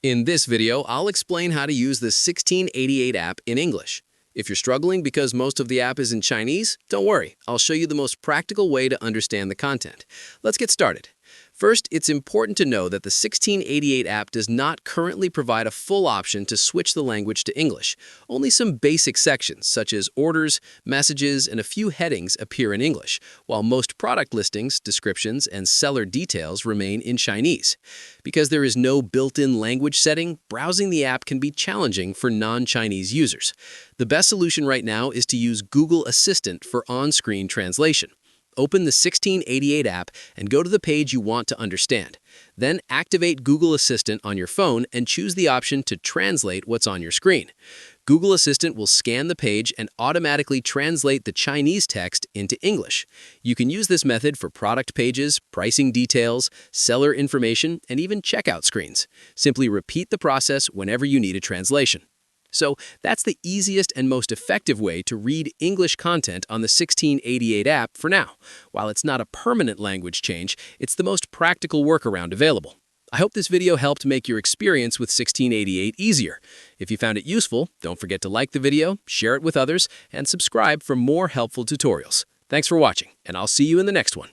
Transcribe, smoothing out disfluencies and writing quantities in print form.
In this video, I'll explain how to use the 1688 app in English. If you're struggling because most of the app is in Chinese, don't worry, I'll show you the most practical way to understand the content. Let's get started. First, it's important to know that the 1688 app does not currently provide a full option to switch the language to English. Only some basic sections, such as orders, messages, and a few headings appear in English, while most product listings, descriptions, and seller details remain in Chinese. Because there is no built-in language setting, browsing the app can be challenging for non-Chinese users. The best solution right now is to use Google Assistant for on-screen translation. Open the 1688 app and go to the page you want to understand. Then activate Google Assistant on your phone and choose the option to translate what's on your screen. Google Assistant will scan the page and automatically translate the Chinese text into English. You can use this method for product pages, pricing details, seller information, and even checkout screens. Simply repeat the process whenever you need a translation. So that's the easiest and most effective way to read English content on the 1688 app for now. While it's not a permanent language change, it's the most practical workaround available. I hope this video helped make your experience with 1688 easier. If you found it useful, don't forget to like the video, share it with others, and subscribe for more helpful tutorials. Thanks for watching, and I'll see you in the next one.